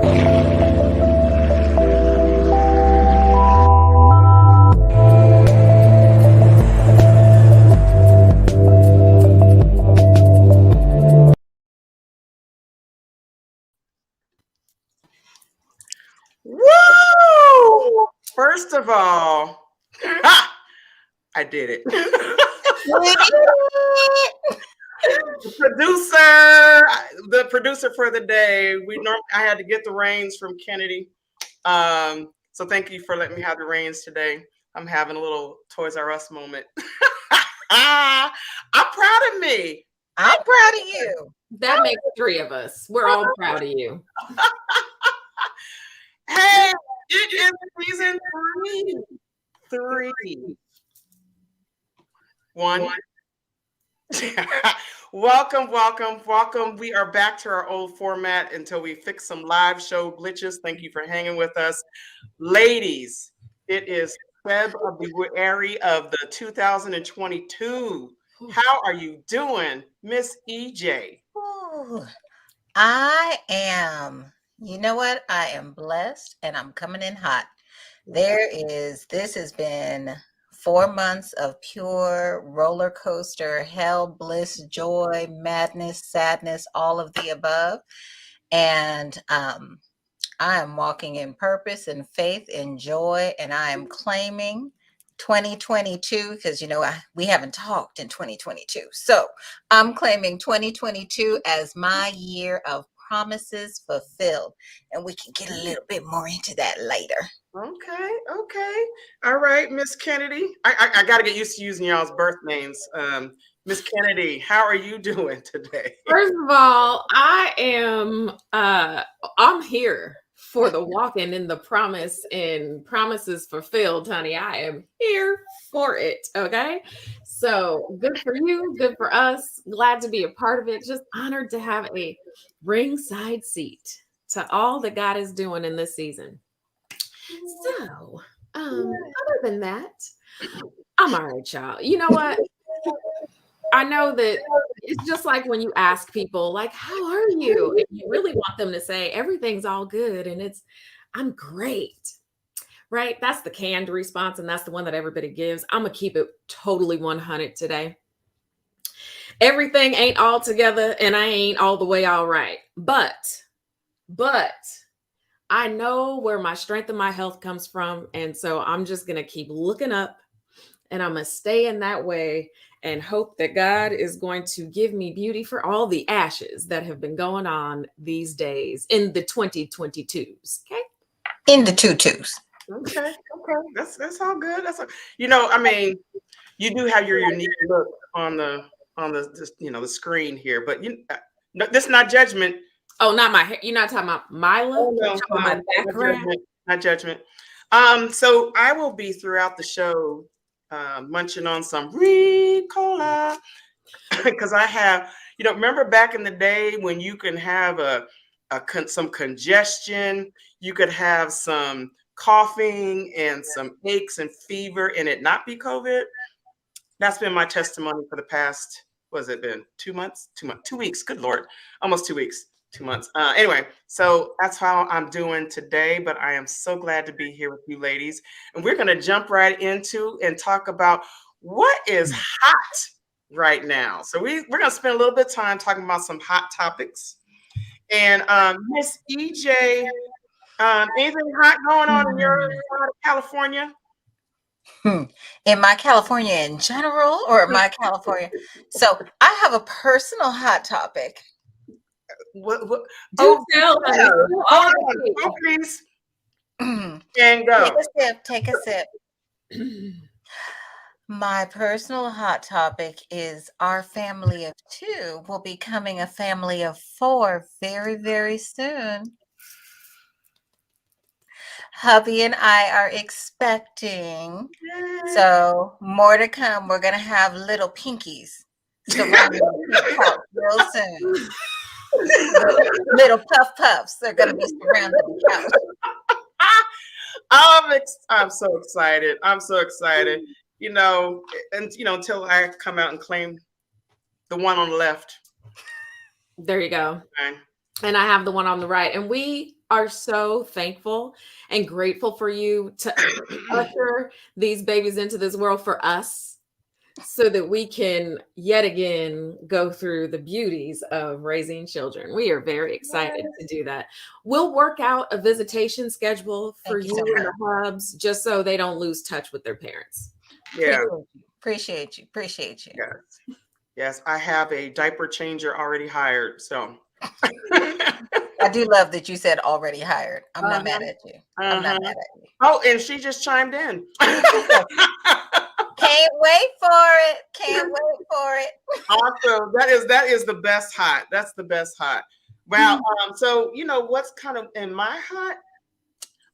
Woo! First of all, I did it. The producer for the day. I had to get the reins from Kennedy. So thank you for letting me have the reins today. I'm having a little Toys R Us moment. I'm proud of me. I'm proud of you. That makes three of us. We're all proud of you. Hey, it is season 3. 1. Welcome. We are back to our old format until we fix some live show glitches. Thank you for hanging with us. Ladies, it is February of the 2022. How are you doing, Miss EJ? Ooh, I am. You know what? I am blessed and I'm coming in hot. This has been 4 months of pure roller coaster, hell, bliss, joy, madness, sadness, all of the above. And I am walking in purpose and faith and joy, and I am claiming 2022 because we haven't talked in 2022. So I'm claiming 2022 as my year of promises fulfilled, and we can get a little bit more into that later. Okay. All right, Miss Kennedy. I got to get used to using y'all's birth names. Miss Kennedy, how are you doing today? First of all, I'm here for the walking in the promise and promises fulfilled, honey. I am here for it. Okay. So good for you. Good for us. Glad to be a part of it. Just honored to have a ringside seat to all that God is doing in this season. So, other than that, I'm all right, y'all. You know what? I know that it's just like when you ask people, like, how are you? And you really want them to say everything's all good and I'm great. Right? That's the canned response, and that's the one that everybody gives. I'm gonna keep it totally 100 today. Everything ain't all together and I ain't all the way all right. But I know where my strength and my health comes from. And so I'm just going to keep looking up and I'm going to stay in that way and hope that God is going to give me beauty for all the ashes that have been going on these days in the 2022s. Okay. In the 22s. Okay. That's all good. I mean, you do have your unique look on the the screen here, but this is not judgment. Oh, not my hair. You're not talking about my look? Oh, no, my background? Not judgment. So I will be throughout the show munching on some Ricola because I have, remember back in the day when you can have some congestion, you could have some coughing and some aches and fever and it not be COVID. That's been my testimony for the past, what has it been? 2 months? 2 weeks. Good Lord. Almost 2 weeks. 2 months. Anyway, so that's how I'm doing today, but I am so glad to be here with you ladies. And we're going to jump right into and talk about what is hot right now. So we're going to spend a little bit of time talking about some hot topics. And Miss EJ, anything hot going on in your part of California? In my California in general, or my California? So I have a personal hot topic. What? Do tell. Oh, please. And go. Take a sip. My personal hot topic is our family of 2 will be becoming a family of 4 very, very soon. Hubby and I are expecting. So more to come. We're going to have little pinkies. So we're going to real soon. Little puffs. They're going to be surrounding the couch. I'm so excited. Until I come out and claim the one on the left. There you go. Okay. and I have the one on the right. And we are so thankful and grateful for you to usher these babies into this world for us so that we can yet again go through the beauties of raising children. We are very excited to do that. We'll work out a visitation schedule for Thank you you so and much. the hubs just so they don't lose touch with their parents. Yeah. Appreciate you. Appreciate you. Yes. Yes. I have a diaper changer already hired. So. I do love that you said already hired. I'm not mad at you. I'm not mad at you. Oh, and she just chimed in. Can't wait for it. Can't wait for it. Awesome. That is the best hot. That's the best hot. Wow. So what's kind of in my hot?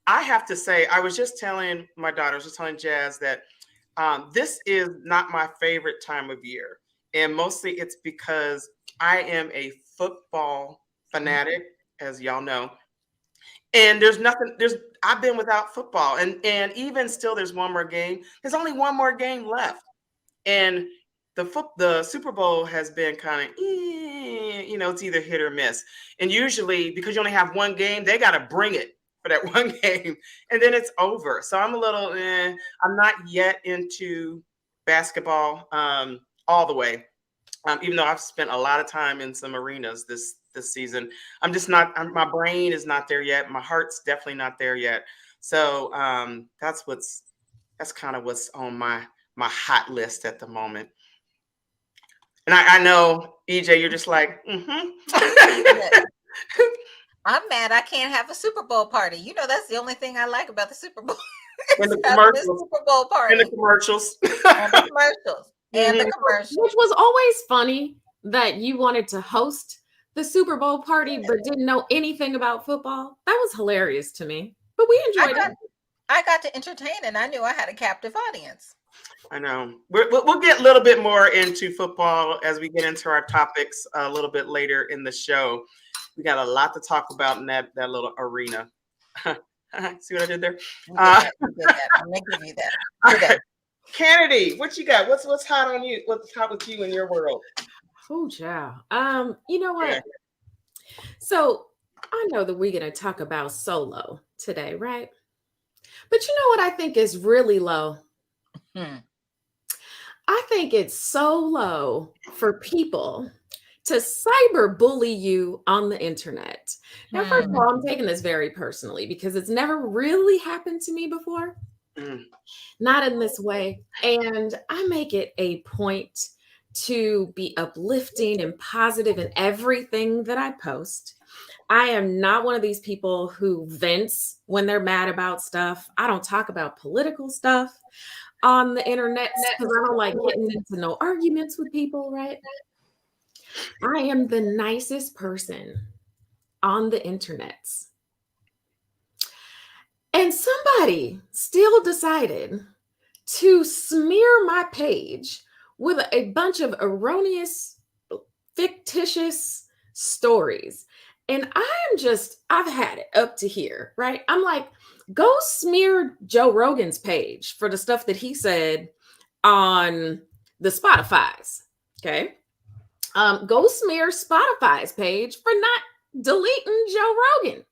I have to say, I was just telling my daughter, I was just telling Jazz that this is not my favorite time of year, and mostly it's because I am a football fanatic, as y'all know. And I've been without football, and even still there's one more game. There's only one more game left. And the Super Bowl has been kind of, it's either hit or miss. And usually because you only have one game, they got to bring it for that one game, and then it's over. So I'm a little, I'm not yet into basketball all the way. Even though I've spent a lot of time in some arenas this season, I'm just not. My brain is not there yet. My heart's definitely not there yet. So that's kind of what's on my hot list at the moment. And I know, EJ, you're just like, I'm mad I can't have a Super Bowl party. That's the only thing I like about the Super Bowl. And the commercials. Super Bowl party. And the commercials. And the commercials. And the commercials. Which was always funny that you wanted to host the Super Bowl party but didn't know anything about football. That was hilarious to me. But we enjoyed it. I got to entertain, and I knew I had a captive audience. I know. We'll get a little bit more into football as we get into our topics a little bit later in the show. We got a lot to talk about in that little arena. See what I did there? I'm gonna give you that. Right. Kennedy, what you got? What's hot on you? What's hot with you in your world? Oh, child. You know what? Yeah. So I know that we're going to talk about SOLOw today, right? But you know what I think is really low? I think it's so low for people to cyber bully you on the internet. Now, first of all, I'm taking this very personally because it's never really happened to me before. Not in this way. And I make it a point to be uplifting and positive in everything that I post. I am not one of these people who vents when they're mad about stuff. I don't talk about political stuff on the internet because I don't like getting into no arguments with people, right? I am the nicest person on the internet. And somebody still decided to smear my page with a bunch of erroneous, fictitious stories. And I've had it up to here, right? I'm like, go smear Joe Rogan's page for the stuff that he said on the Spotify's, okay? Go smear Spotify's page for not deleting Joe Rogan.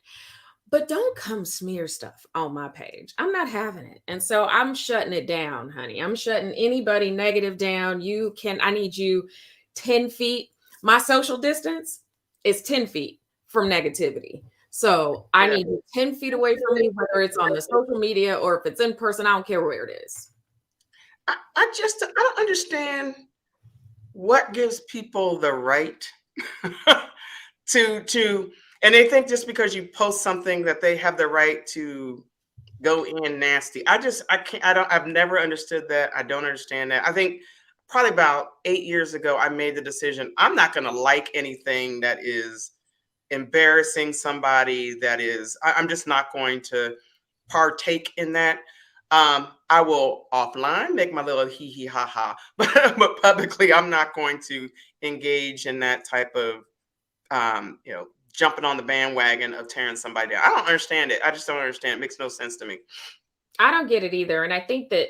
But don't come smear stuff on my page. I'm not having it. And so I'm shutting it down, honey. I'm shutting anybody negative down. I need you 10 feet. My social distance is 10 feet from negativity. So I need you 10 feet away from me, whether it's on the social media or if it's in person. I don't care where it is. I don't understand what gives people the right to and they think just because you post something that they have the right to go in nasty. I've never understood that. I don't understand that. I think probably about 8 years ago, I made the decision, I'm not going to like anything that is embarrassing somebody. I'm just not going to partake in that. I will offline make my little hee hee ha ha, but publicly, I'm not going to engage in that type of, jumping on the bandwagon of tearing somebody down. I don't understand it. I just don't understand. It makes no sense to me. I don't get it either. And I think that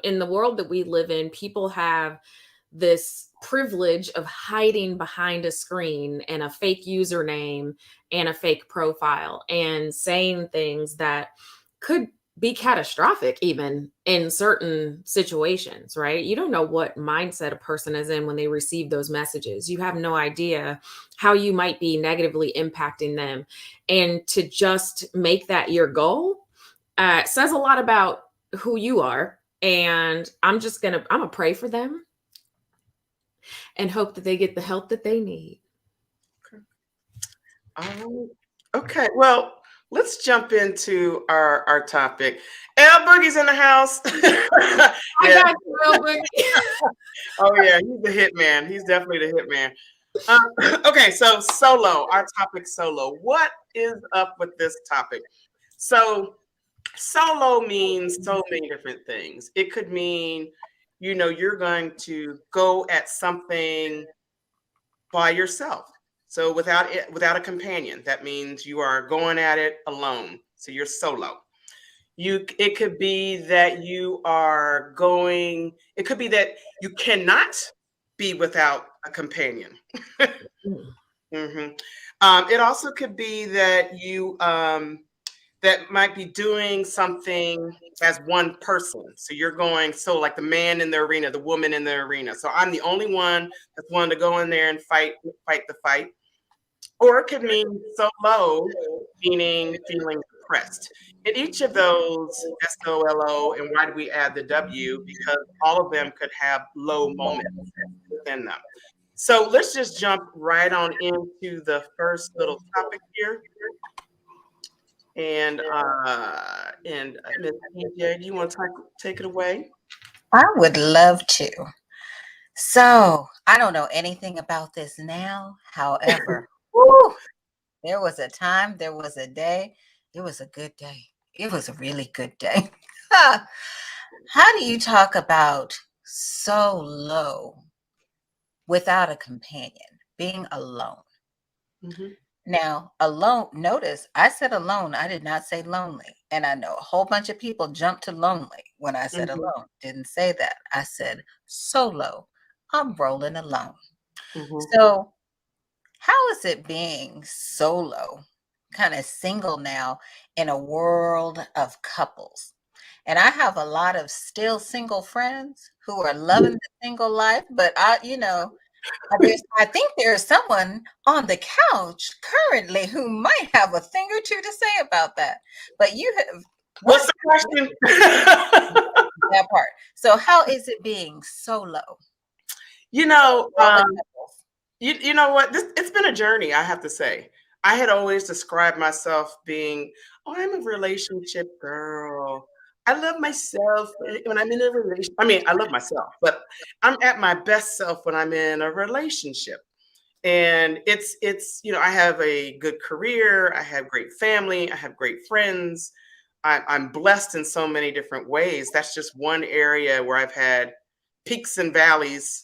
in the world that we live in, people have this privilege of hiding behind a screen and a fake username and a fake profile and saying things that could be catastrophic even in certain situations, right? You don't know what mindset a person is in when they receive those messages. You have no idea how you might be negatively impacting them. And to just make that your goal says a lot about who you are. And I'm gonna pray for them and hope that they get the help that they need. Okay, well, let's jump into our topic. L Boogie's in the house. I Yeah. got you, Real Boogie. Oh yeah, he's the hitman. He's definitely the hitman. Okay, so solo. Our topic solo. What is up with this topic? So solo means so many different things. It could mean, you're going to go at something by yourself. So without a companion, that means you are going at it alone. So you're solo. It could be that it could be that you cannot be without a companion. Mhm. It also could be that you that might be doing something as one person. So you're going, so like the man in the arena, the woman in the arena. So I'm the only one that's willing to go in there and fight the fight. Or it could mean so low, meaning feeling depressed. In each of those, SOLO, and why do we add the W? Because all of them could have low moments within them. So let's just jump right on into the first little topic here. And Ms. PJ, do you want to take it away? I would love to. So I don't know anything about this now. However, whew, there was a time, there was a day, it was a good day. It was a really good day. How do you talk about so low without a companion, being alone? Mm-hmm. Now, alone, notice I said alone, I did not say lonely. And I know a whole bunch of people jumped to lonely when I said Mm-hmm. alone. Didn't say that. I said solo. I'm rolling alone. Mm-hmm. So, how is it being solo, kind of single now in a world of couples? And I have a lot of still single friends who are loving the single life, but I think there's someone on the couch currently who might have a thing or two to say about that. But you have What's the question? that part. So how is it being solo? you know, All the um, couples. you know what? It's been a journey, I have to say. I had always described myself being, oh, I'm a relationship girl. I love myself when I'm in a relationship. I mean, I love myself, but I'm at my best self when I'm in a relationship. And I have a good career, I have great family, I have great friends. I'm blessed in so many different ways. That's just one area where I've had peaks and valleys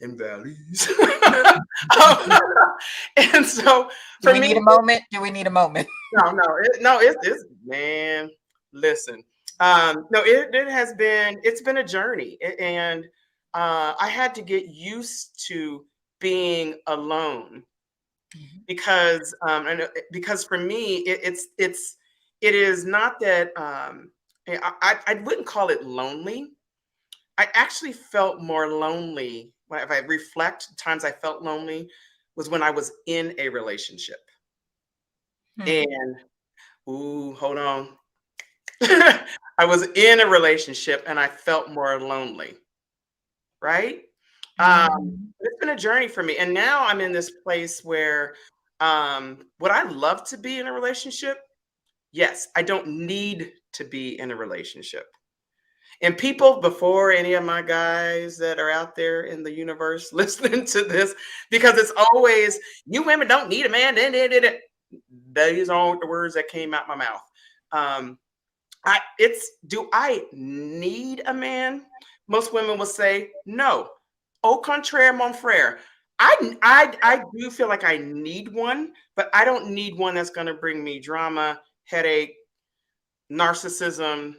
and valleys. And so Do for we me, need a moment? Do we need a moment? it's man, listen. No, it's been a journey. And I had to get used to being alone because because for me it is not that I wouldn't call it lonely. I actually felt more lonely when if I reflect times I felt lonely was when I was in a relationship. And ooh, hold on. I was in a relationship and I felt more lonely, right? It's been a journey for me. And now I'm in this place where would I love to be in a relationship? Yes, I don't need to be in a relationship. And people, before any of my guys that are out there in the universe listening to this, because it's always, you women don't need a man. These aren't the words that came out my mouth. Do I need a man? Most women will say no. Au contraire, mon frere. I do feel like I need one, but I don't need one that's going to bring me drama, headache, narcissism,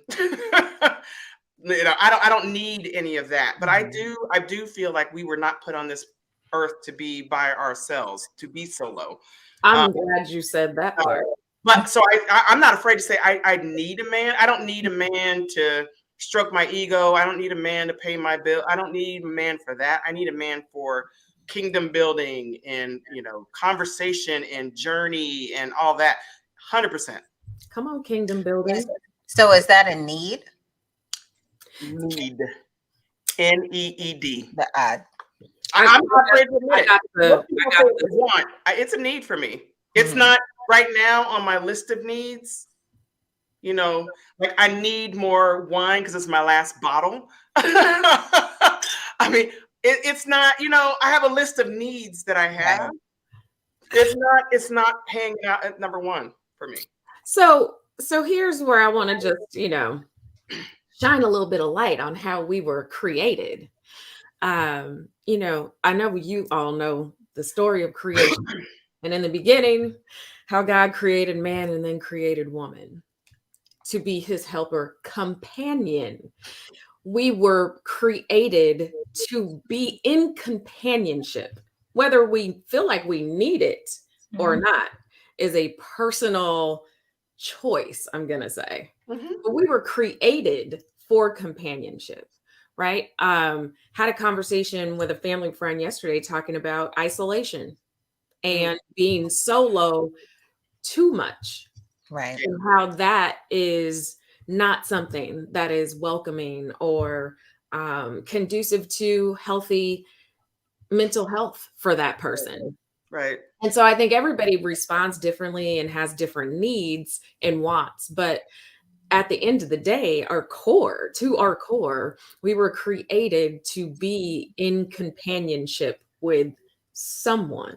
I don't need any of that. But I do feel like we were not put on this earth to be by ourselves, to be solo. I'm glad you said that part. But so I'm not afraid to say I need a man. I don't need a man to stroke my ego. I don't need a man to pay my bill. I don't need a man for that. I need a man for kingdom building and conversation and journey and all that. 100% Come on, kingdom building. So is that a need? need. NEED. The odd. I'm not afraid to admit it. the Want. It's a need for me. It's not right now on my list of needs. Like I need more wine because it's my last bottle. I mean, it's not, I have a list of needs that I have. It's not hanging out at number one for me. So here's where I want to just, shine a little bit of light on how we were created. I know you all know the story of creation. And in the beginning, how God created man and then created woman to be his helper companion. We were created to be in companionship, whether we feel like we need it or not, is a personal choice, I'm going to say. But we were created for companionship, right? Had a conversation with a family friend yesterday talking about isolation and being solo too much. Right. And how that is not something that is welcoming or conducive to healthy mental health for that person. Right. And so I think everybody responds differently and has different needs and wants. But at the end of the day, our core, we were created to be in companionship with someone.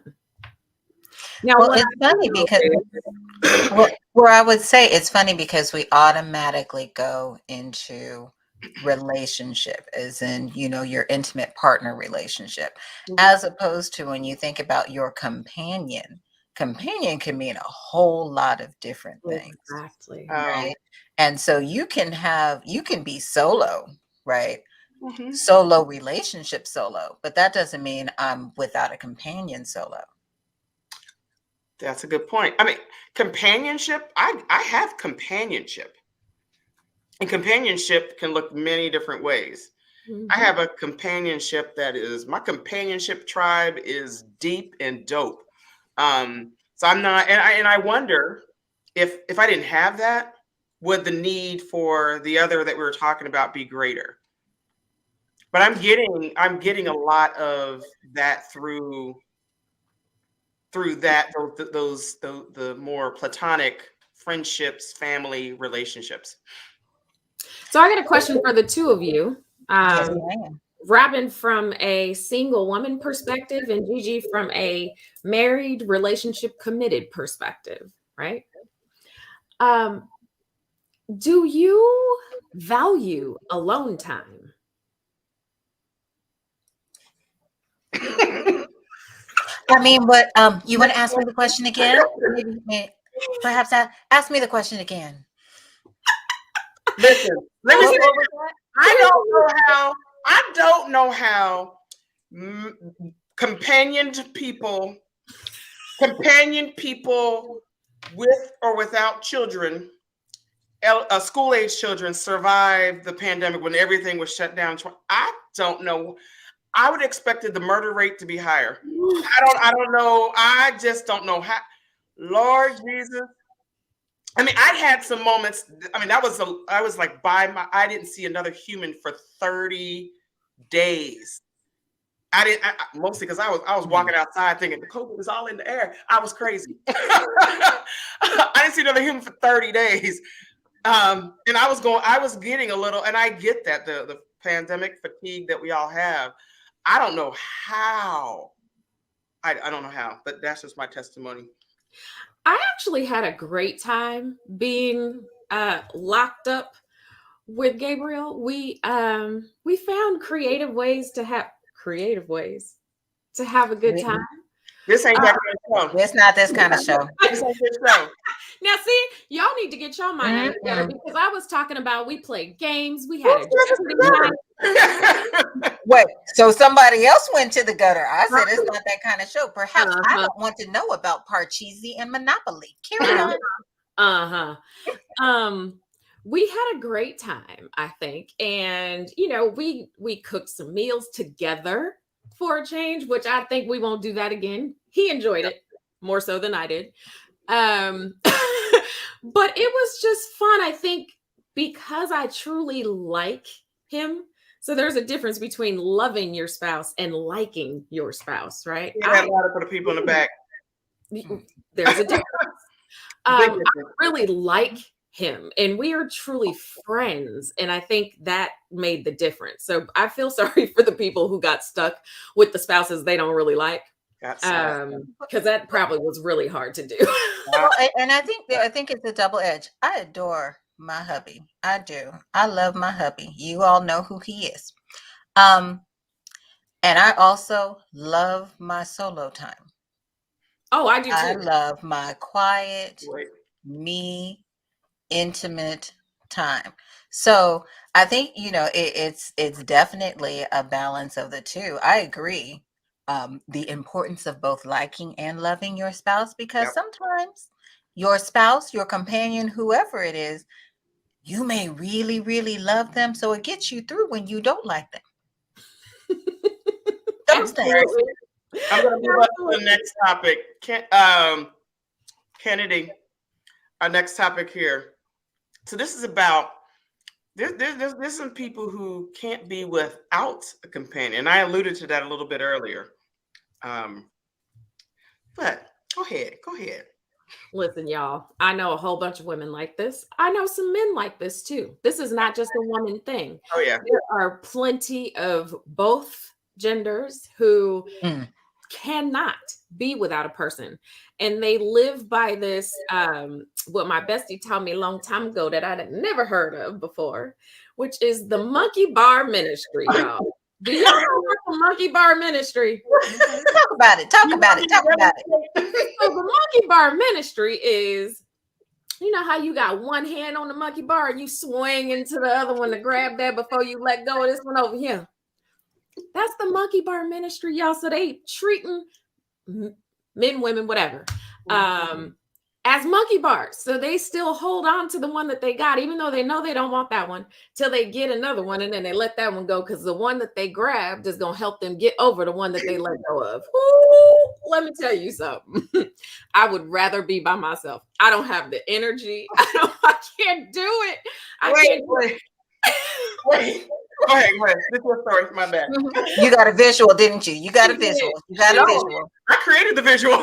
Now, well, it's funny because where I would say it's funny because we automatically go into relationship as in, your intimate partner relationship, as opposed to when you think about your companion can mean a whole lot of different things. Exactly. Right. And so you can be solo, right? Solo relationship solo, but that doesn't mean I'm without a companion solo. That's a good point. I mean, companionship, I have companionship. And companionship can look many different ways. I have a companionship my companionship tribe is deep and dope. So I'm not, and I wonder if I didn't have that, would the need for the other that we were talking about be greater? But I'm getting a lot of that through that, the more platonic friendships, family relationships. So I got a question for the two of you. Yes, Robin from a single woman perspective and Gigi from a married relationship committed perspective, right? Do you value alone time? I mean, what you want to ask me the question again? Maybe, perhaps ask me the question again. Listen, I don't know how companion people with or without children, school-age children, survived the pandemic when everything was shut down. I don't know. I would have expected the murder rate to be higher. I don't know. I just don't know how. Lord Jesus. I mean, I had some moments. I mean, I was like I didn't see another human for 30 days. Mostly because I was walking outside thinking the COVID was all in the air. I was crazy. I didn't see another human for 30 days. And I was getting a little, and I get that the pandemic fatigue that we all have. I don't know how. I don't know how, but that's just my testimony. I actually had a great time being locked up with Gabriel. We found creative ways to have a good time. This ain't that kind of show. It's not this kind of show. This ain't this show. Now, see, y'all need to get your mind out of together, Mm-mm. because I was talking about we played games, we had a Wait, so somebody else went to the gutter. I said it's not that kind of show. Perhaps I don't want to know about Parcheesi and Monopoly. Carry on. We had a great time, I think. And we cooked some meals together for a change, which I think we won't do that again. He enjoyed it more so than I did. But it was just fun, I think, because I truly like him. So there's a difference between loving your spouse and liking your spouse, right? Yeah, louder for the people in the back. There's a difference. I really like him, and we are truly friends, and I think that made the difference. So I feel sorry for the people who got stuck with the spouses they don't really like, because that probably was really hard to do. Well, and I think it's a double edge. I adore my hubby. I do. I love my hubby. You all know who he is. And I also love my solo time. Oh, I do too. I love my quiet, me, intimate time. So I think it's definitely a balance of the two. I agree. The importance of both liking and loving your spouse, because sometimes your spouse, your companion, whoever it is, you may really, really love them, so it gets you through when you don't like them. Those things. I'm going to move up to the next topic. Kennedy, our next topic here. So this is about, there's some people who can't be without a companion. I alluded to that a little bit earlier. But go ahead. Listen, y'all, I know a whole bunch of women like this. I know some men like this too. This is not just a woman thing. Oh, yeah. There are plenty of both genders who cannot be without a person. And they live by this, what my bestie told me a long time ago that I'd never heard of before, which is the monkey bar ministry, y'all. Do y'all know about the monkey bar ministry? Talk about it. So the monkey bar ministry is, you know how you got one hand on the monkey bar and you swing into the other one to grab that before you let go of this one over here. That's the monkey bar ministry, y'all. So they treating men, women, whatever, as monkey bars. So they still hold on to the one that they got, even though they know they don't want that one, till they get another one, and then they let that one go, because the one that they grabbed is going to help them get over the one that they let go of. Ooh, let me tell you something. I would rather be by myself. I don't have the energy. I can't do it. Wait. Go ahead. This is your story. My bad. You got a visual, didn't you? You got a visual. I created the visual.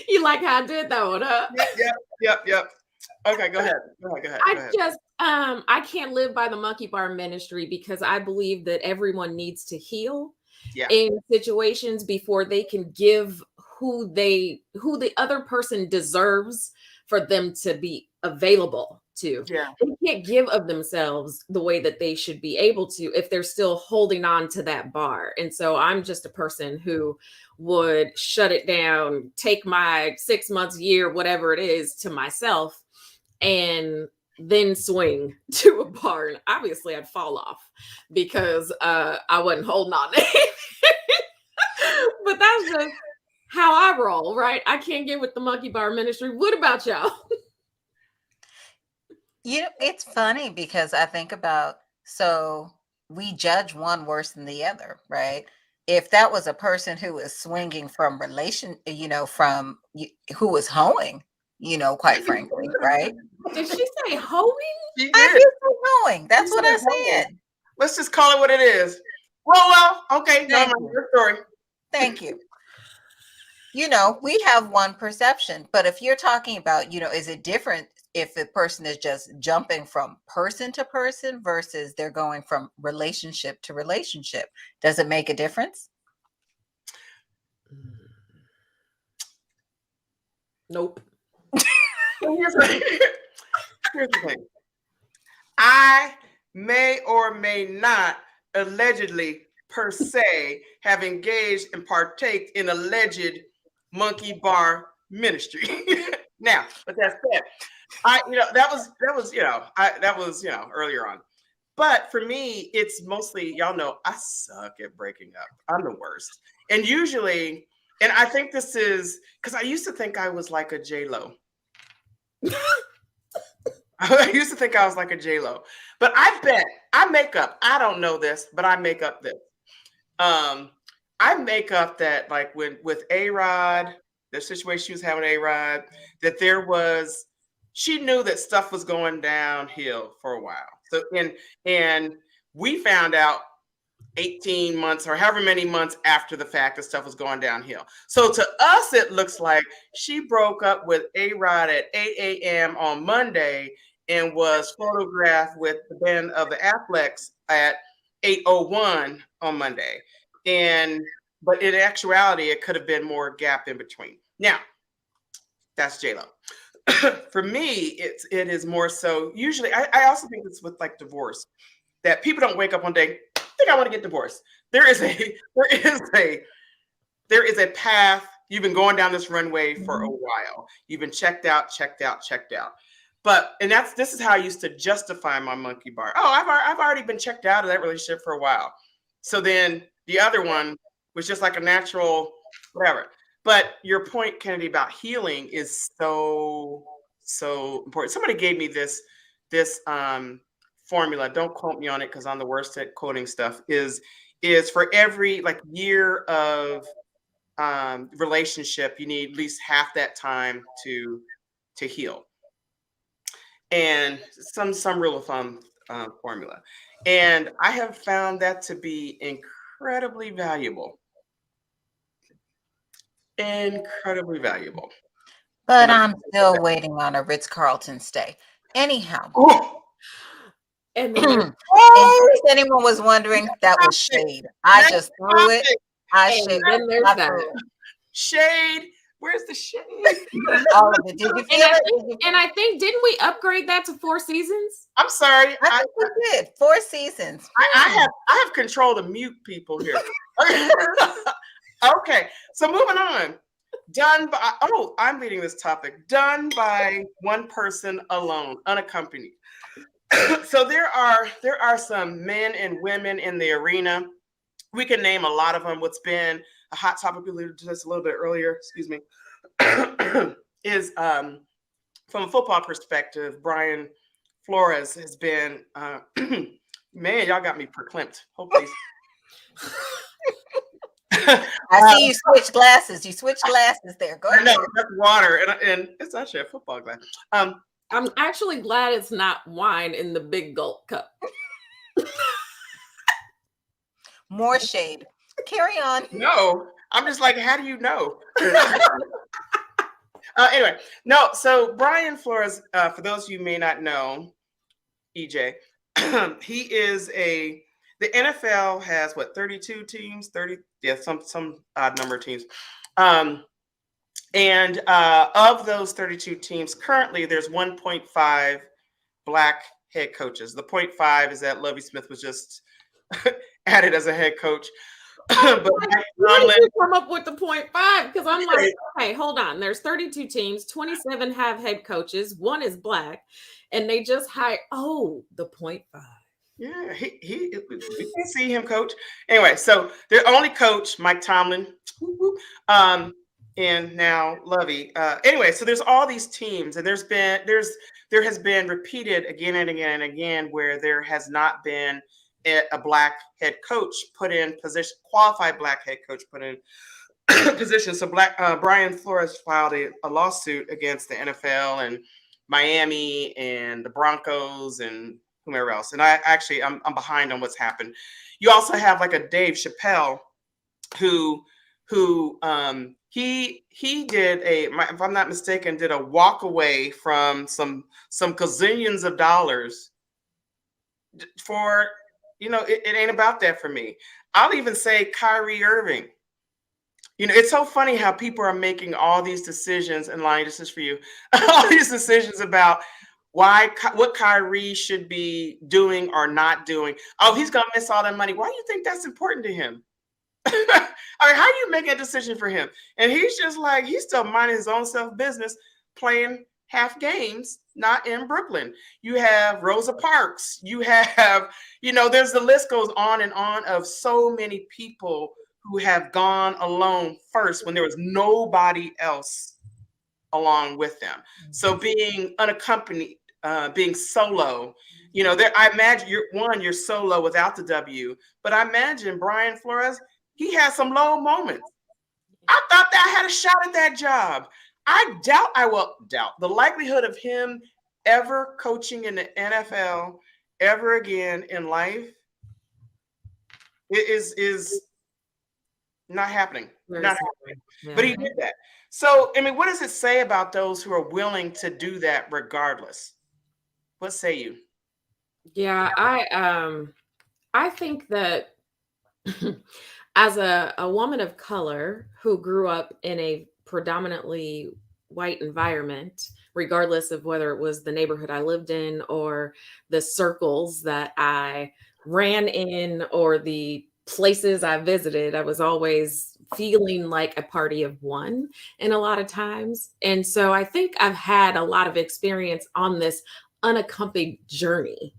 You like how I did that one, huh? Yep. Okay, go ahead. I can't live by the monkey bar ministry, because I believe that everyone needs to heal in situations before they can give who the other person deserves for them to be available to. They can't give of themselves the way that they should be able to if they're still holding on to that bar. And so I'm just a person who would shut it down, take my 6 months, year, whatever it is, to myself, and then swing to a bar. And obviously I'd fall off because I wasn't holding on to anything. But that's just how I roll, right? I can't get with the monkey bar ministry. What about y'all? It's funny because I think about, so we judge one worse than the other, right? If that was a person who was swinging from who was hoeing, quite frankly, right? Did she say hoeing? She I did. did say hoeing. That's what I said. Let's just call it what it is. Well, okay. No, your story. Thank you. We have one perception, but if you're talking about, is it different if the person is just jumping from person to person versus they're going from relationship to relationship? Does it make a difference? Nope. Here's the thing. I may or may not allegedly per se have engaged and partake in alleged monkey bar ministry. Now, but that said, that was earlier on. But for me, it's mostly, y'all know, I suck at breaking up. I'm the worst. And usually, and I think this is because I used to think I was like a J-Lo. I used to think I was like a J-Lo. But I bet I make up. I don't know this, but I make up this. I make up that like with A-Rod, the situation she was having A-Rod, that she knew that stuff was going downhill for a while. So and we found out 18 months or however many months after the fact that stuff was going downhill. So to us, it looks like she broke up with A-Rod at 8 a.m. on Monday and was photographed with the band of the Afflecks at 8:01 on Monday. But in actuality, it could have been more gap in between. Now, that's J-Lo. For me, it is more so usually, I also think it's with like divorce, that people don't wake up one day, I think I want to get divorced. There is a path. You've been going down this runway for a while. You've been checked out. But this is how I used to justify my monkey bar. Oh, I've already been checked out of that relationship for a while. So then the other one was just like a natural whatever. But your point, Kennedy, about healing is so important. Somebody gave me this formula. Don't quote me on it because I'm the worst at quoting stuff. Is for every like year of relationship, you need at least half that time to heal. And some rule of thumb formula. And I have found that to be incredibly valuable. Incredibly valuable. But I'm still waiting on a Ritz-Carlton stay. Anyhow. And in case anyone was wondering, that was shade. I just threw it. Then there's that. Shade. Where's the shade? All of it. Did you feel it? And I think, didn't we upgrade that to 4 seasons? I'm sorry. I think we did. 4 seasons. I have control to mute people here. Okay, so moving on. I'm reading this topic. Done by one person alone, unaccompanied. So there are some men and women in the arena. We can name a lot of them. What's been a hot topic we alluded to this a little bit earlier, excuse me, is from a football perspective, Brian Flores has been, man, y'all got me verklempt. Hopefully. I see you switch glasses. You switch glasses there. Go ahead. No, that's water, and it's actually a football glass. I'm actually glad it's not wine in the big gulp cup. More shade. Carry on. No, I'm just like, how do you know? Anyway, no. So Brian Flores, for those of you who may not know, EJ, he is the NFL has 32 teams, 30, yeah, some odd number of teams. And of those 32 teams, currently there's 1.5 Black head coaches. The 0.5 is that Lovie Smith was just added as a head coach. But where did you come up with the 0.5? Because I'm like, okay, hold on. There's 32 teams, 27 have head coaches, 1 is Black, and they just hired the 0.5. Yeah, we can see him coach. Anyway, so their only coach, Mike Tomlin, and now Lovey. Anyway, so there's all these teams, and there has been repeated again and again and again where there has not been a Black head coach put in position, qualified Black head coach put in position. So Brian Flores filed a lawsuit against the NFL and Miami and the Broncos and whomever else. And I'm behind on what's happened. You also have like a Dave Chappelle who he did if I'm not mistaken, did a walk away from some gazillions of dollars for, it ain't about that for me. I'll even say Kyrie Irving. It's so funny how people are making all these decisions, and Lonnie, this is for you, all these decisions about what Kyrie should be doing or not doing. Oh, he's gonna miss all that money. Why do you think that's important to him? I mean, how do you make a decision for him? And he's just like, he's still minding his own self business, playing half games, not in Brooklyn. You have Rosa Parks. You have, there's the list goes on and on of so many people who have gone alone first when there was nobody else along with them. So being unaccompanied, being solo, I imagine you're solo without the W, but I imagine Brian Flores, he had some low moments. I thought that I had a shot at that job. I will doubt the likelihood of him ever coaching in the NFL ever again in life. It is not happening. Not happening. Yeah. But he did that. So, I mean, what does it say about those who are willing to do that regardless? What say you? Yeah, I think that as a woman of color who grew up in a predominantly white environment, regardless of whether it was the neighborhood I lived in or the circles that I ran in or the places I visited, I was always feeling like a party of one in a lot of times. And so I think I've had a lot of experience on this unaccompanied journey,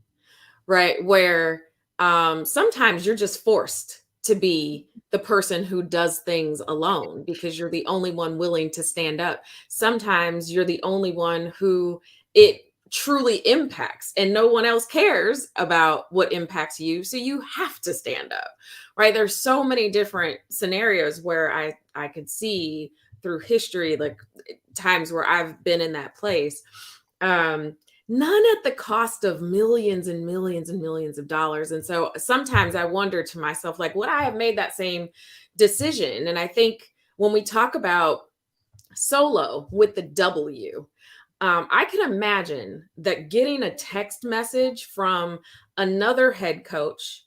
right? Where sometimes you're just forced to be the person who does things alone because you're the only one willing to stand up. Sometimes you're the only one who it truly impacts and no one else cares about what impacts you. So you have to stand up, right? There's so many different scenarios where I could see through history, like times where I've been in that place. None at the cost of millions and millions and millions of dollars. And so sometimes I wonder to myself, like, would I have made that same decision? And I think when we talk about SOLOw with the W, I can imagine that getting a text message from another head coach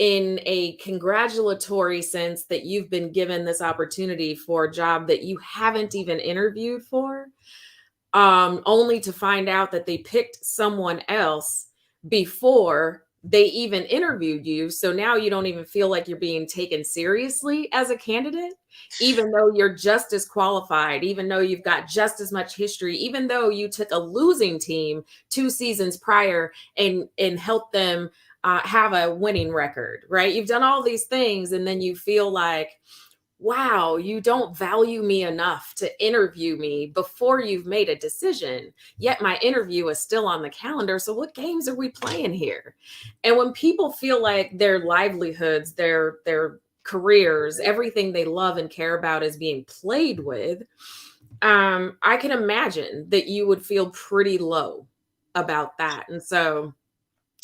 in a congratulatory sense that you've been given this opportunity for a job that you haven't even interviewed for, only to find out that they picked someone else before they even interviewed you. So now you don't even feel like you're being taken seriously as a candidate, even though you're just as qualified, even though you've got just as much history, even though you took a losing team 2 seasons prior and helped them have a winning record, right? You've done all these things and then you feel like, wow, you don't value me enough to interview me before you've made a decision. Yet my interview is still on the calendar. So what games are we playing here? And when people feel like their livelihoods, their careers, everything they love and care about is being played with, I can imagine that you would feel pretty low about that. And so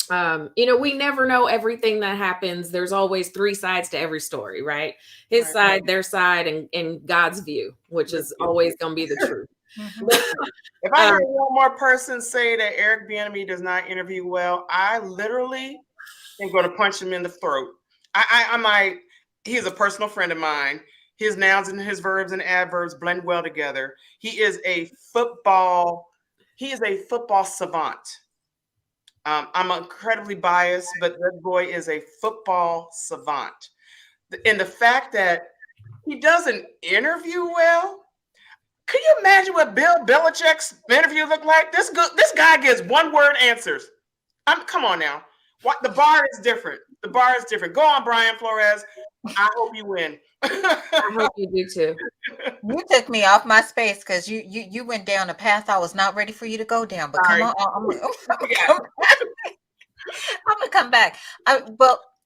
we never know everything that happens. There's always 3 sides to every story, right? His side, their side, and God's view, which is always going to be the truth. If I hear one more person say that Eric Bieniemy does not interview well, I literally am going to punch him in the throat. I'm like, he's a personal friend of mine. His nouns and his verbs and adverbs blend well together. He is a football savant. I'm incredibly biased, but that boy is a football savant. And the fact that he doesn't interview well, can you imagine what Bill Belichick's interview looked like? This guy gives 1-word answers. Come on now. What the bar is different. The bar is different. Go on, Brian Flores. I hope you win. I hope you do too. You took me off my space because you went down a path I was not ready for you to go down. But Sorry. come on, I'm gonna come back.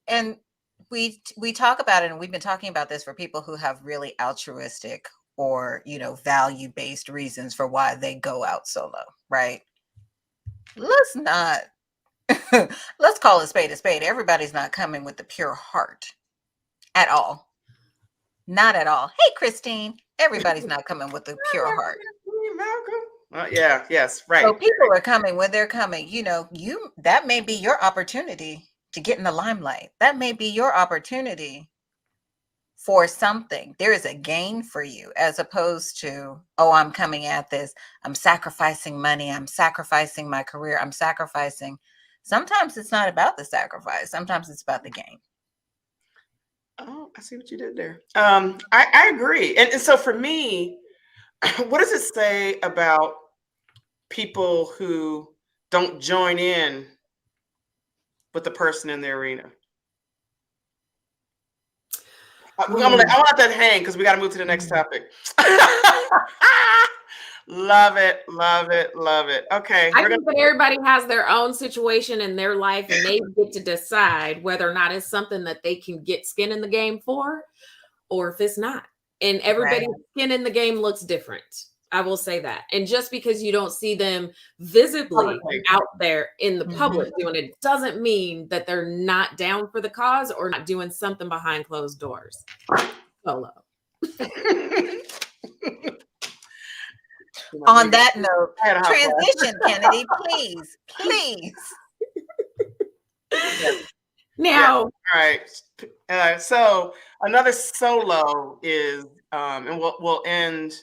And we talk about it, and we've been talking about this for people who have really altruistic or value-based reasons for why they go out solo, right? Let's call a spade a spade. Everybody's not coming with the pure heart at all. Not at all. Hey, Christine. Everybody's not coming with the pure heart. Yes, right. So people are coming when they're coming. That may be your opportunity to get in the limelight. That may be your opportunity for something. There is a gain for you, as opposed to, oh, I'm coming at this, I'm sacrificing money, I'm sacrificing my career, I'm sacrificing. Sometimes it's not about the sacrifice. Sometimes it's about the gain. Oh, I see what you did there. I agree. And so for me, what does it say about people who don't join in with the person in the arena? I want that hang because we got to move to the next topic. Love it, love it, love it. Okay. I think that everybody has their own situation in their life, and they get to decide whether or not it's something that they can get skin in the game for, or if it's not. And everybody's skin in the game looks different. I will say that. And just because you don't see them visibly out there in the public doing it, doesn't mean that they're not down for the cause or not doing something behind closed doors. SOLOw. On that note, transition, Kennedy, please. Now, all right. So another SOLOw is, and we'll end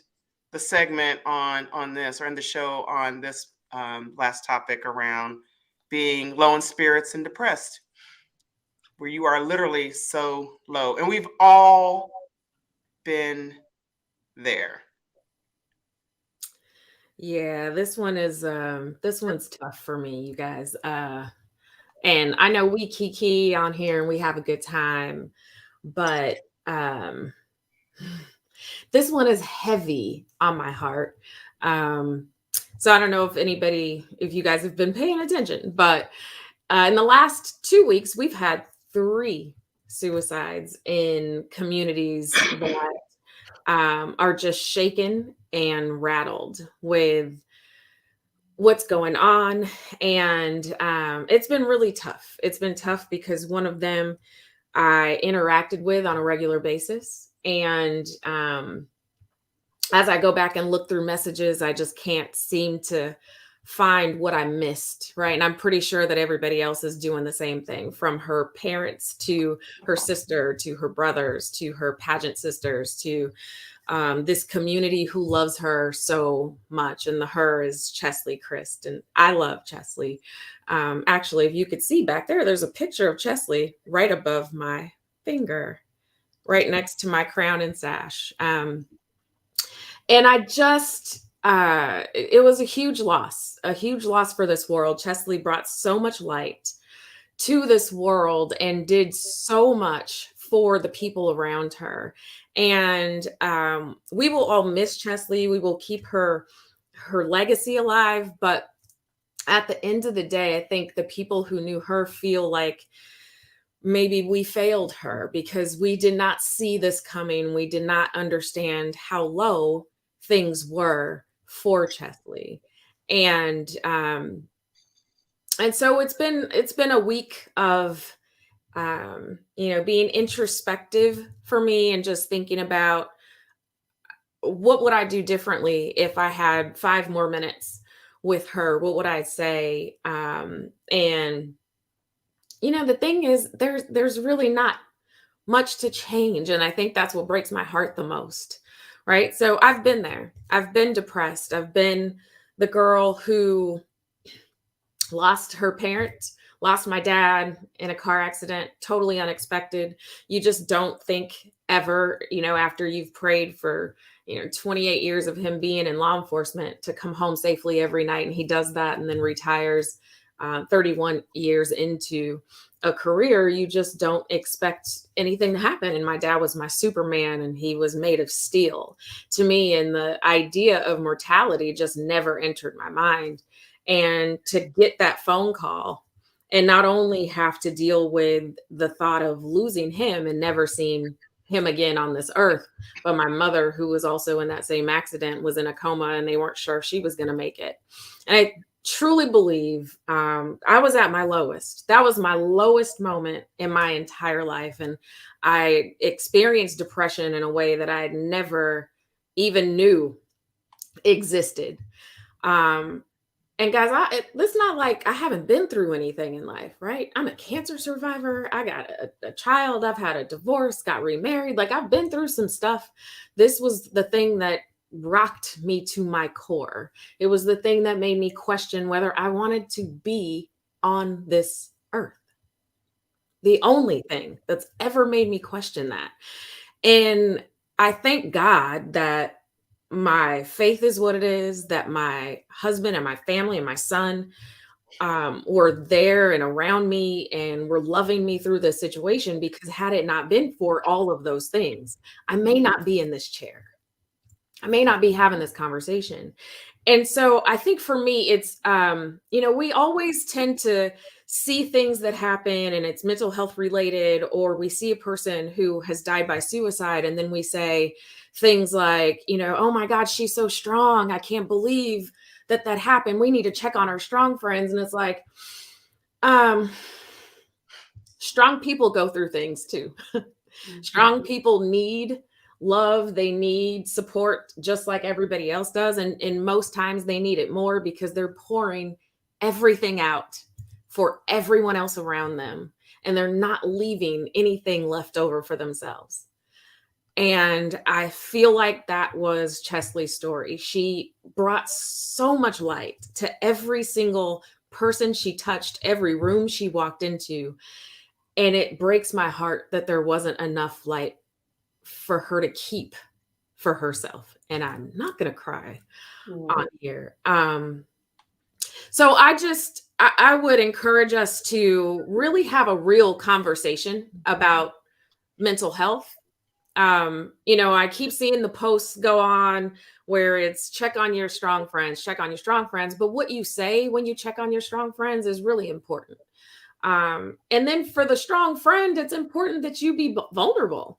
the segment on this, or end the show on this last topic around being low in spirits and depressed, where you are literally so low, and we've all been there. Yeah, this one's tough for me, you guys. And I know we kiki on here and we have a good time, but this one is heavy on my heart. So I don't know if you guys have been paying attention, but in the last 2 weeks, we've had 3 suicides in communities that are just shaken and rattled with what's going on. And it's been really tough. It's been tough because one of them I interacted with on a regular basis. And as I go back and look through messages, I just can't seem to find what I missed, right? And I'm pretty sure that everybody else is doing the same thing, from her parents to her sister to her brothers to her pageant sisters to this community who loves her so much. And the her is Chesley Christ. And I love Chesley. Actually, if you could see back there, there's a picture of Chesley right above my finger, right next to my crown and sash. And I just, it was a huge loss for this world. Chesley brought so much light to this world and did so much for the people around her. And we will all miss Chesley. We will keep her legacy alive. But at the end of the day, I think the people who knew her feel like maybe we failed her because we did not see this coming. We did not understand how low things were for Chesley. And so it's been a week of being introspective for me and just thinking about what would I do differently if I had 5 more minutes with her? What would I say? And the thing is, there's really not much to change, and I think that's what breaks my heart the most. Right? So I've been there. I've been depressed. I've been the girl who lost her parent, lost my dad in a car accident, totally unexpected. You just don't think ever, after you've prayed for, 28 years of him being in law enforcement, to come home safely every night. And he does that and then retires 31 years into a career. You just don't expect anything to happen. And my dad was my Superman, and he was made of steel to me. And the idea of mortality just never entered my mind. And to get that phone call and not only have to deal with the thought of losing him and never seeing him again on this earth, but my mother, who was also in that same accident, was in a coma and they weren't sure if she was going to make it. And I truly believe I was at my lowest. That was my lowest moment in my entire life. And I experienced depression in a way that I had never even knew existed. And guys, it's not like I haven't been through anything in life, right? I'm a cancer survivor. I got a child. I've had a divorce, got remarried. Like I've been through some stuff. This was the thing that rocked me to my core. It was the thing that made me question whether I wanted to be on this earth. The only thing that's ever made me question that. And I thank God that my faith is what it is, that my husband and my family and my son were there and around me and were loving me through this situation, because had it not been for all of those things, I may not be in this chair. I may not be having this conversation. And so I think for me, it's, we always tend to see things that happen and it's mental health related, or we see a person who has died by suicide. And then we say things like, oh my God, she's so strong. I can't believe that happened. We need to check on our strong friends. And it's like, strong people go through things too. Strong people need love, they need support just like everybody else does, and most times they need it more because they're pouring everything out for everyone else around them, and they're not leaving anything left over for themselves. And I feel like that was Chesley's story. She brought so much light to every single person she touched, every room she walked into, and it breaks my heart that there wasn't enough light for her to keep for herself. And I'm not going to cry on here. So I would encourage us to really have a real conversation about mental health. I keep seeing the posts go on where it's check on your strong friends, check on your strong friends. But what you say when you check on your strong friends is really important. And then for the strong friend, it's important that you be vulnerable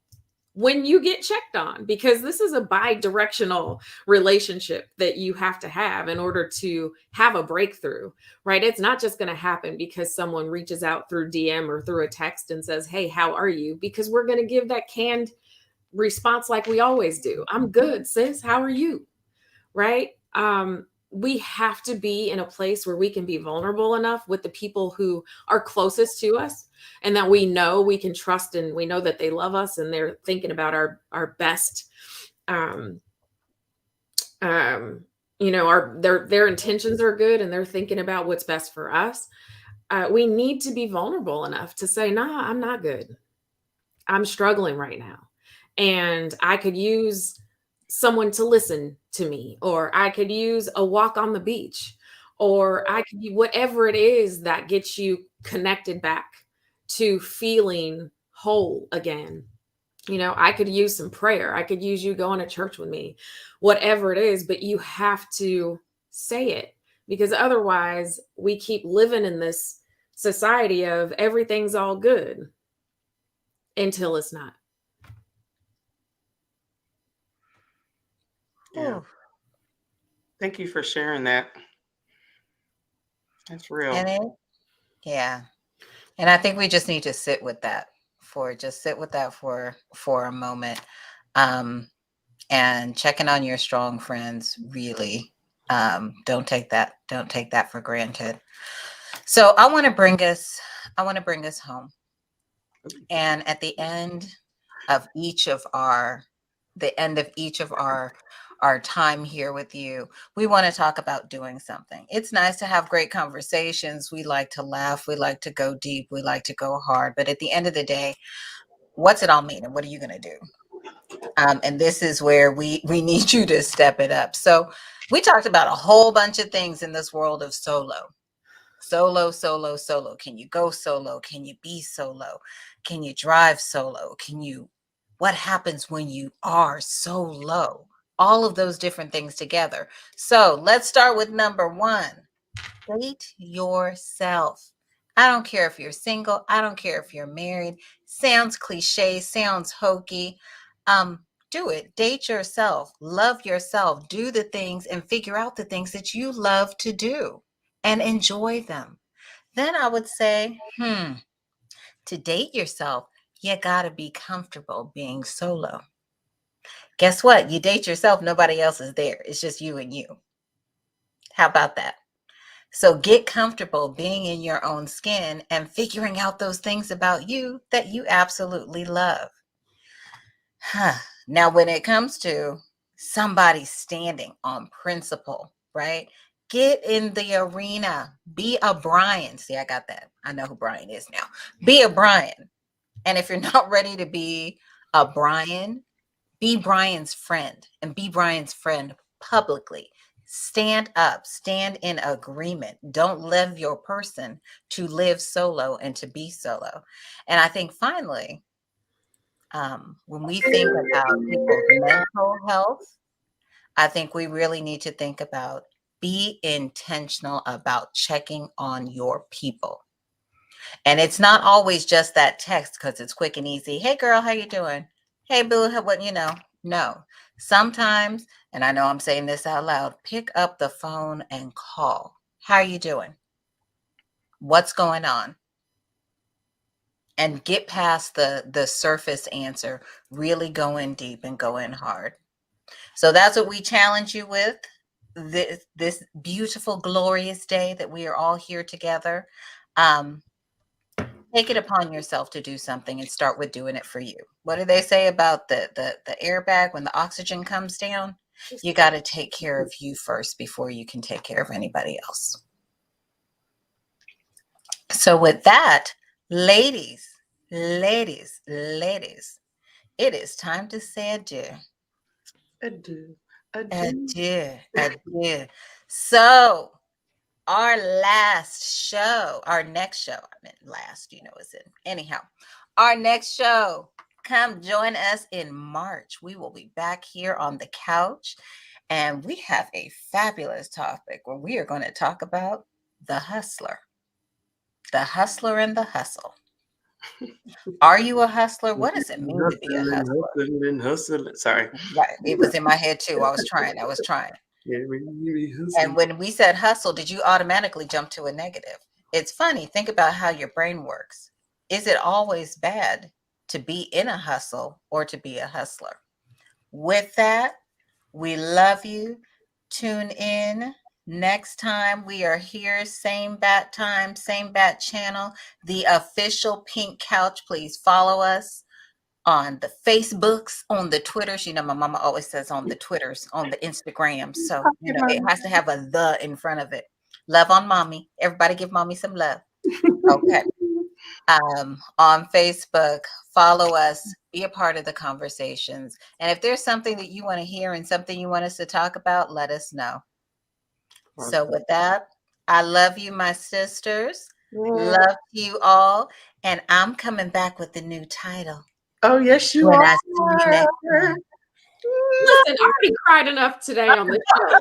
when you get checked on, because this is a bi-directional relationship that you have to have in order to have a breakthrough, right? It's not just going to happen because someone reaches out through DM or through a text and says, hey, how are you? Because we're going to give that canned response like we always do. I'm good, sis. How are you? Right? We have to be in a place where we can be vulnerable enough with the people who are closest to us, and that we know we can trust, and we know that they love us and they're thinking about our best. Their intentions are good and they're thinking about what's best for us. We need to be vulnerable enough to say, nah, I'm not good. I'm struggling right now. And I could use someone to listen to me, or I could use a walk on the beach, or I could whatever it is that gets you connected back to feeling whole again. I could use some prayer. I could use you going to church with me, whatever it is, but you have to say it, because otherwise we keep living in this society of everything's all good until it's not. Yeah. Thank you for sharing that. That's real. Yeah. And I think we just need to sit with that for a moment. And checking on your strong friends, really. Don't take that for granted. So I want to bring us home. And at the end of each of our time here with you, we want to talk about doing something. It's nice to have great conversations. We like to laugh. We like to go deep. We like to go hard. But at the end of the day, what's it all mean? And what are you going to do? And this is where we need you to step it up. So we talked about a whole bunch of things in this world of solo. Solo, solo, solo. Can you go solo? Can you be solo? Can you drive solo? What happens when you are solo? All of those different things together. So let's start with number 1. Date yourself. I don't care if you're single. I don't care if you're married. Sounds cliche, sounds hokey. Do it. Date yourself. Love yourself. Do the things and figure out the things that you love to do and enjoy them. Then I would say, to date yourself, you got to be comfortable being solo. Guess what? You date yourself, nobody else is there. It's just you and you. How about that? So get comfortable being in your own skin and figuring out those things about you that you absolutely love. Now, when it comes to somebody standing on principle, right? Get in the arena. Be a Brian. See, I got that. I know who Brian is now. Be a Brian. And if you're not ready to be a Brian, be Brian's friend and be Brian's friend publicly. Stand up, stand in agreement. Don't live your person to live solo and to be solo. And I think finally, when we think about people's mental health, I think we really need to think about be intentional about checking on your people. And it's not always just that text because it's quick and easy. Hey girl, how you doing? Hey boo, what No. Sometimes, and I know I'm saying this out loud, pick up the phone and call. How are you doing? What's going on? And get past the surface answer, really go in deep and go in hard. So that's what we challenge you with this beautiful, glorious day that we are all here together. Take it upon yourself to do something and start with doing it for you. What do they say about the airbag when the oxygen comes down? You got to take care of you first before you can take care of anybody else. So with that, ladies, it is time to say adieu. Adieu. Adieu. So our next show, I meant last, is it? Anyhow, our next show, come join us in March. We will be back here on the couch and we have a fabulous topic where we are going to talk about the hustler and the hustle. Are you a hustler? What does it mean to be a hustler? Sorry. Right. It was in my head too. I was trying. And when we said hustle, did you automatically jump to a negative? It's funny. Think about how your brain works. Is it always bad to be in a hustle or to be a hustler? With that, we love you. Tune in. Next time we are here, same bat time, same bat channel, the official Pink Couch. Please follow us on the Facebooks, on the Twitters. My mama always says on the Twitters, on the Instagrams. So, it has to have a the in front of it. Love on mommy. Everybody give mommy some love. Okay. On Facebook, follow us, be a part of the conversations. And if there's something that you want to hear and something you want us to talk about, let us know. So with that, I love you, my sisters. Love you all. And I'm coming back with the new title. Oh, yes, you when are. I see you next time. Listen, I already cried enough today on the show.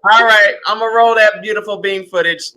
All right, I'm going to roll that beautiful bean footage.